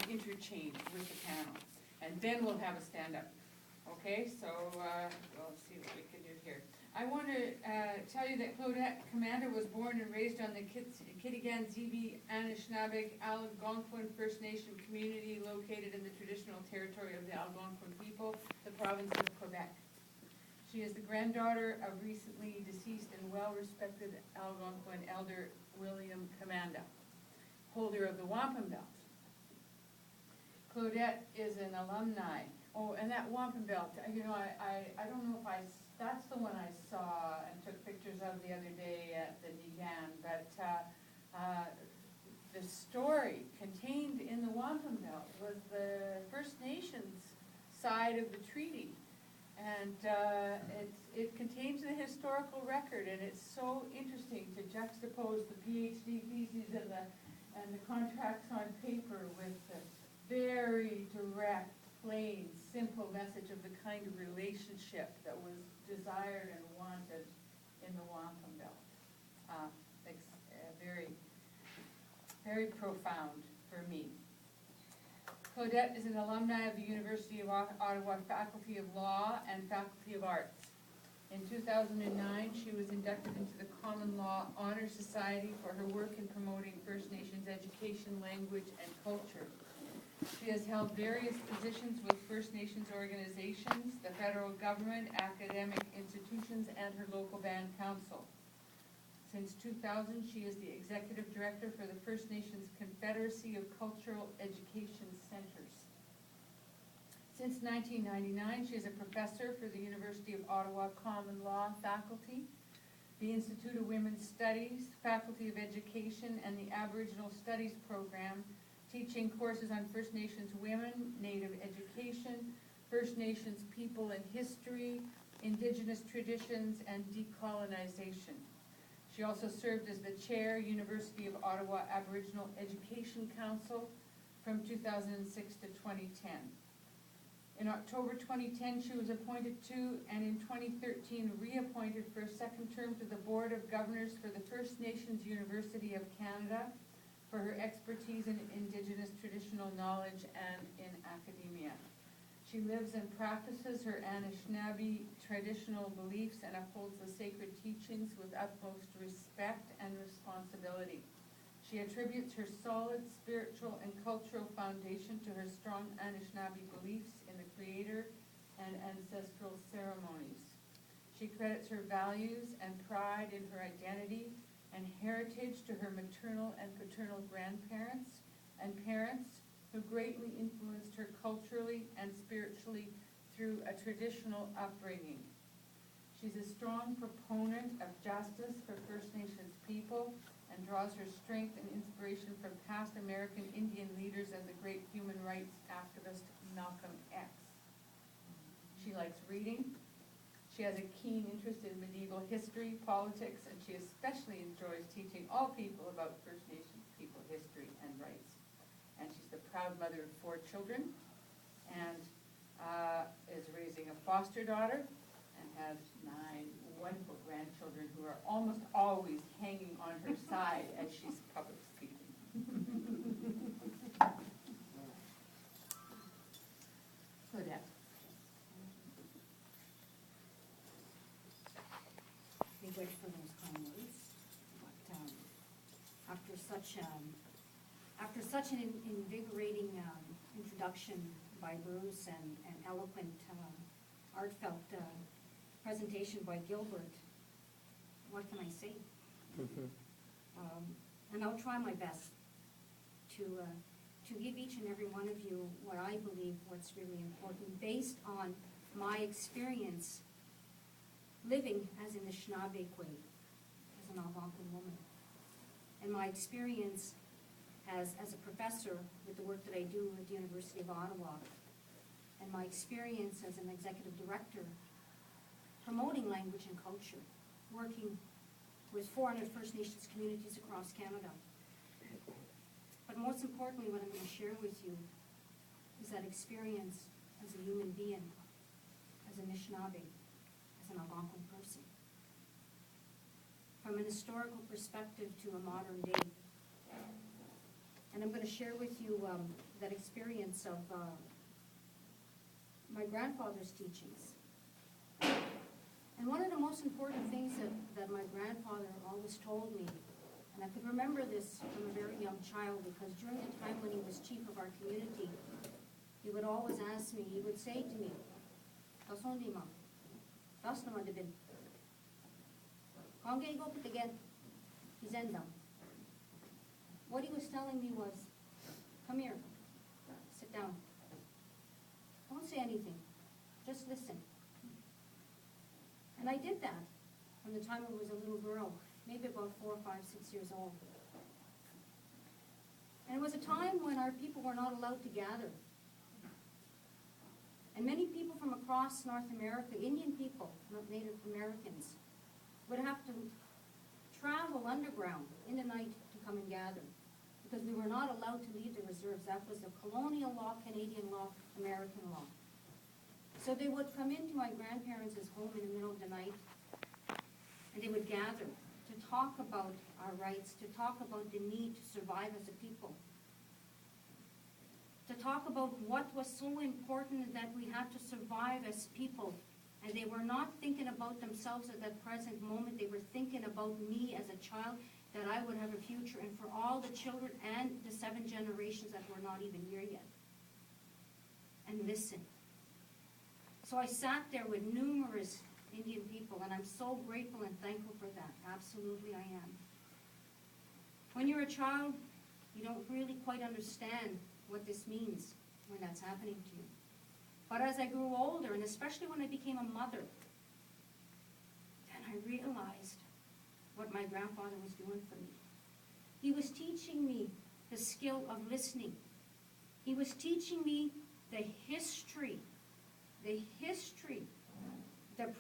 interchange with the panel. And then we'll have a stand-up. Okay, so we'll see what we can do here. I want to tell you that Claudette Commanda was born and raised on the Kitigan, Zibi, Anishinaabe, Algonquin First Nation community located in the traditional territory of the Algonquin people, the province of Quebec. She is the granddaughter of recently deceased and well-respected Algonquin elder William Commanda, holder of the wampum belt. Claudette is an alumni. Oh, and that wampum belt, you know, I don't know if that's the one I saw and took pictures of the other day at the Kitigan, but the story contained in the wampum belt was the First Nations side of the treaty. And it contains the historical record, and it's so interesting to juxtapose the PhD theses and the contracts on paper with the very direct, plain, simple message of the kind of relationship that was desired and wanted in the wampum belt. Very, very profound for me. Claudette is an alumni of the University of Ottawa Faculty of Law and Faculty of Arts. In 2009, she was inducted into the Common Law Honor Society for her work in promoting First Nations education, language, and culture. She has held various positions with First Nations organizations, the federal government, academic institutions, and her local band council. Since 2000, she is the Executive Director for the First Nations Confederacy of Cultural Education Centers. Since 1999, she is a professor for the University of Ottawa Common Law faculty, the Institute of Women's Studies, Faculty of Education, and the Aboriginal Studies program, teaching courses on First Nations women, Native education, First Nations people and history, Indigenous traditions, and decolonization. She also served as the chair, University of Ottawa Aboriginal Education Council from 2006 to 2010. In October 2010, she was appointed to, and in 2013 reappointed for a second term to the Board of Governors for the First Nations University of Canada for her expertise in Indigenous traditional knowledge and in academia. She lives and practices her Anishinaabe traditional beliefs and upholds the sacred teachings with utmost respect and responsibility. She attributes her solid spiritual and cultural foundation to her strong Anishinaabe beliefs in the Creator and ancestral ceremonies. She credits her values and pride in her identity and heritage to her maternal and paternal grandparents and parents who greatly influenced her culturally and spiritually through a traditional upbringing. She's a strong proponent of justice for First Nations people and draws her strength and inspiration from past American Indian leaders and the great human rights activist Malcolm X. She likes reading. She has a keen interest in medieval history, politics, and she especially enjoys teaching all people about First Nations people history and rights. And she's the proud mother of 4 children and is raising a foster daughter and has 9 wonderful grandchildren who are almost always hanging on her side as she's public speaking. Claudette. Thank you for those kind words. But after such an invigorating introduction by Bruce and eloquent, heartfelt presentation by Gilbert, what can I say? And I'll try my best to give each and every one of you what I believe what's really important based on my experience living as an Anishinaabe, as an Algonquin woman, and my experience as a professor with the work that I do at the University of Ottawa, and my experience as an executive director promoting language and culture, working with 400 First Nations communities across Canada. But most importantly, what I'm going to share with you is that experience as a human being, as an Anishinaabe, as an Algonquin person. From an historical perspective to a modern day. And I'm going to share with you that experience of my grandfather's teachings. And one of the most important things that my grandfather always told me, and I could remember this from a very young child, because during the time when he was chief of our community, he would always ask me, he would say to me, "Tasondima, tasnama de bin. Kangay go Kitigan, Kizendam." What he was telling me was, "Come here, sit down. Don't say anything, just listen." And I did that from the time I was a little girl, maybe about 4, 5, 6 years old. And it was a time when our people were not allowed to gather. And many people from across North America, Indian people, not Native Americans, would have to travel underground in the night to come and gather, because we were not allowed to leave the reserves. That was the colonial law, Canadian law, American law. So they would come into my grandparents' home in the middle of the night, and they would gather to talk about our rights, to talk about the need to survive as a people, to talk about what was so important that we had to survive as people. And they were not thinking about themselves at that present moment. They were thinking about me as a child, that I would have a future, and for all the children and the 7 generations that were not even here yet. And listen. So I sat there with numerous Indian people, and I'm so grateful and thankful for that. Absolutely I am. When you're a child, you don't really quite understand what this means when that's happening to you. But as I grew older, and especially when I became a mother, then I realized what my grandfather was doing for me. He was teaching me the skill of listening. He was teaching me the history, the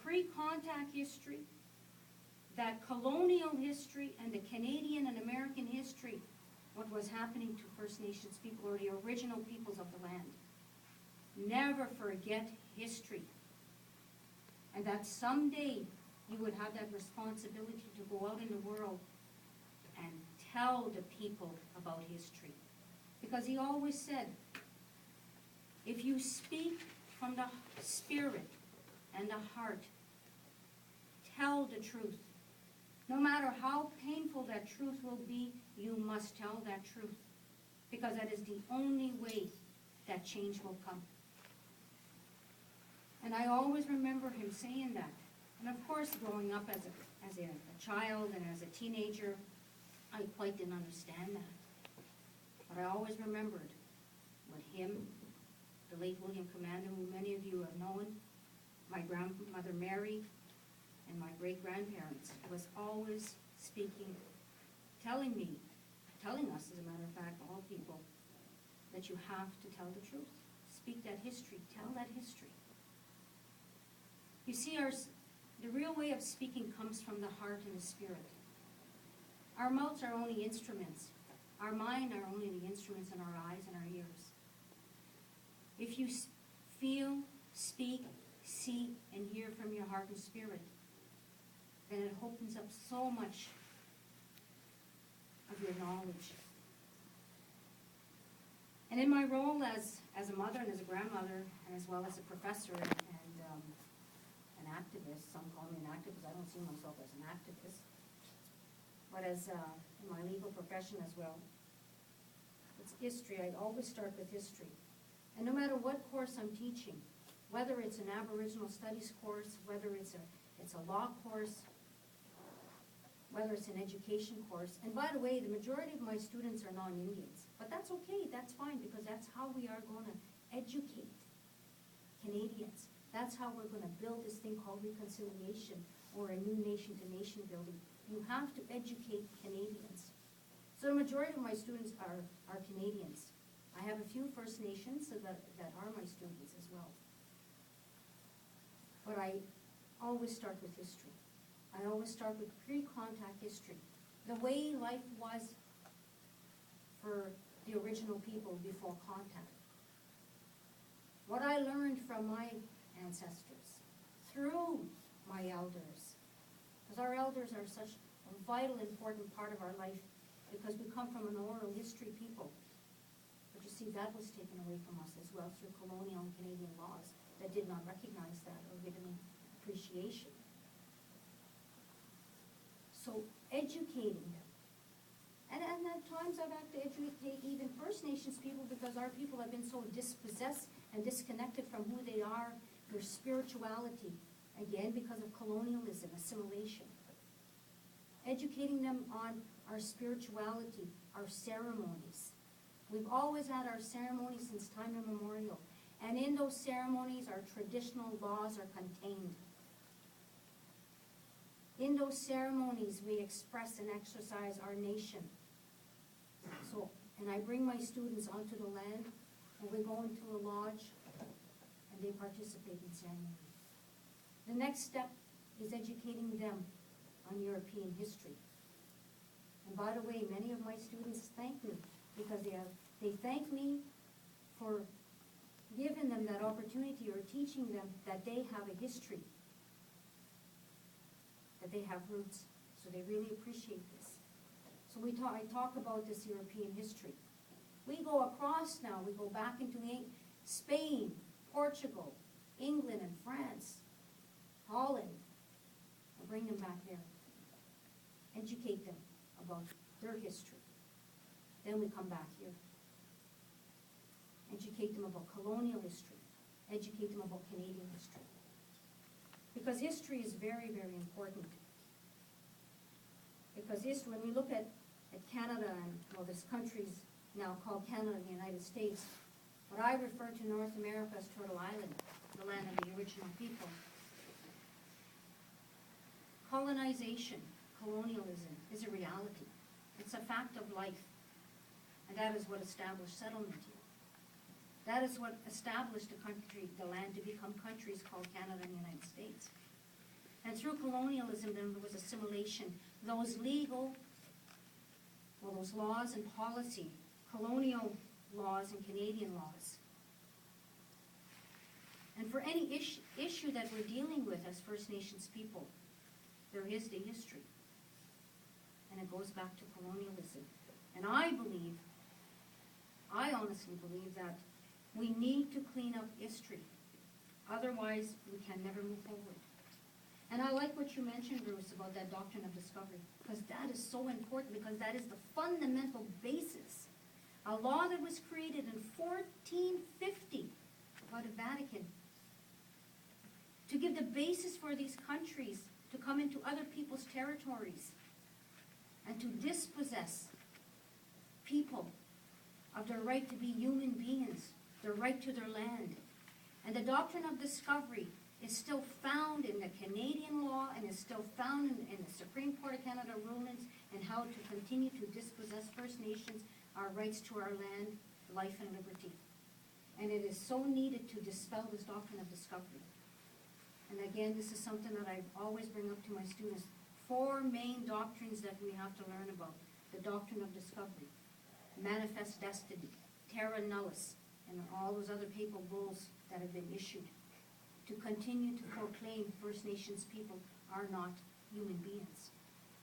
pre-contact history, that colonial history, and the Canadian and American history, what was happening to First Nations people, or the original peoples of the land. Never forget history. And that someday you would have that responsibility to go out in the world and tell the people about history. Because he always said, if you speak from the spirit and the heart, tell the truth. No matter how painful that truth will be, you must tell that truth. Because that is the only way that change will come. And I always remember him saying that. And of course, growing up as a child and as a teenager, I quite didn't understand that. But I always remembered what him, the late William Commanda, who many of you have known, my grandmother Mary, and my great-grandparents, was always speaking, telling us, as a matter of fact, all people, that you have to tell the truth. Speak that history, tell that history. You see, the real way of speaking comes from the heart and the spirit. Our mouths are only instruments. Our mind are only the instruments in our eyes and our ears. If you feel, speak, see, and hear from your heart and spirit, then it opens up so much of your knowledge. And in my role as a mother and as a grandmother, and as well as a professor and an activist, some call me an activist, I don't see myself as an activist, but as in my legal profession as well, it's history. I always start with history. And no matter what course I'm teaching, whether it's an Aboriginal Studies course, whether it's a law course, whether it's an education course, and by the way, the majority of my students are non-Indians, but that's okay, that's fine, because that's how we are going to educate Canadians. That's how we're going to build this thing called reconciliation, or a new nation-to-nation building. You have to educate Canadians. So the majority of my students are Canadians. I have a few First Nations that are my students as well. But I always start with history. I always start with pre-contact history. The way life was for the original people before contact. What I learned from my ancestors, through my elders. Because our elders are such a vital, important part of our life, because we come from an oral history people. But you see, that was taken away from us as well through colonial and Canadian laws that did not recognize that or give any appreciation. So educating them. And at times I've had to educate even First Nations people because our people have been so dispossessed and disconnected from who they are, their spirituality, again because of colonialism, assimilation. Educating them on our spirituality, our ceremonies. We've always had our ceremonies since time immemorial. And in those ceremonies, our traditional laws are contained. In those ceremonies, we express and exercise our nation. So, and I bring my students onto the land, and we go into a lodge, and they participate in ceremony. The next step is educating them on European history. And by the way, many of my students thank me because they thank me for giving them that opportunity or teaching them that they have a history, that they have roots. So they really appreciate this. So I talk about this European history. We go across now, we go back into Spain, Portugal, England and France, Holland. I bring them back there. Educate them about their history. Then we come back here. Educate them about colonial history. Educate them about Canadian history. Because history is very, very important. Because history, when we look at Canada, and well, this country's now called Canada and the United States, what I refer to North America as Turtle Island, the land of the original people. Colonization, colonialism, is a reality. It's a fact of life. And that is what established settlement here. That is what established the country, the land to become countries called Canada and the United States. And through colonialism, then there was assimilation. Those legal, well, those laws and policy, colonial laws and Canadian laws. And for any issue that we're dealing with as First Nations people, there is the history. And it goes back to colonialism. And I honestly believe that we need to clean up history. Otherwise, we can never move forward. And I like what you mentioned, Bruce, about that doctrine of discovery, because that is so important, because that is the fundamental basis. A law that was created in 1450 by the Vatican to give the basis for these countries to come into other people's territories and to dispossess people of their right to be human beings, their right to their land. And the doctrine of discovery is still found in the Canadian law and is still found in the Supreme Court of Canada rulings and how to continue to dispossess First Nations our rights to our land, life and liberty. And it is so needed to dispel this doctrine of discovery. And again, this is something that I always bring up to my students. 4 main doctrines that we have to learn about. The doctrine of discovery, manifest destiny, terra nullius, and all those other papal bulls that have been issued to continue to proclaim First Nations people are not human beings.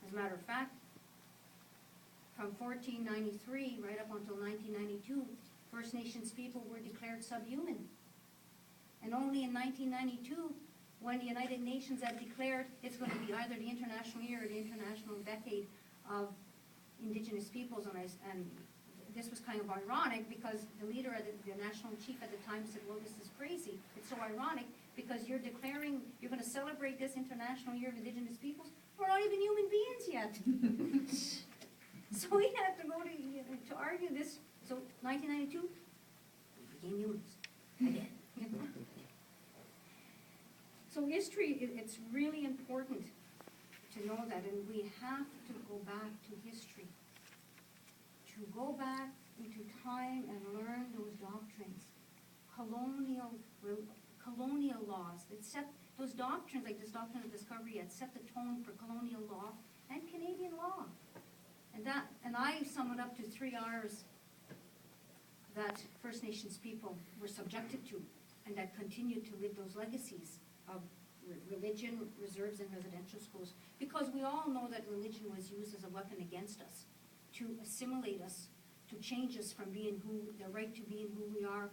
As a matter of fact, from 1493 right up until 1992, First Nations people were declared subhuman. And only in 1992, when the United Nations had declared it's going to be either the International Year or the International Decade of Indigenous Peoples, and this was kind of ironic because the leader, the national chief at the time said, well, this is crazy. It's so ironic because you're declaring you're going to celebrate this International Year of Indigenous Peoples. We're not even human beings yet. So we had to go to argue this. So 1992, we became humans again. So history, it's really important to know that, and we have to go back to history. To go back into time and learn those doctrines. Colonial laws that set those doctrines, like this doctrine of discovery, had set the tone for colonial law and Canadian law. And I sum it up to 3 R's that First Nations people were subjected to and that continue to live those legacies of religion, reserves, and residential schools. Because we all know that religion was used as a weapon against us to assimilate us, to change us from being the right to being who we are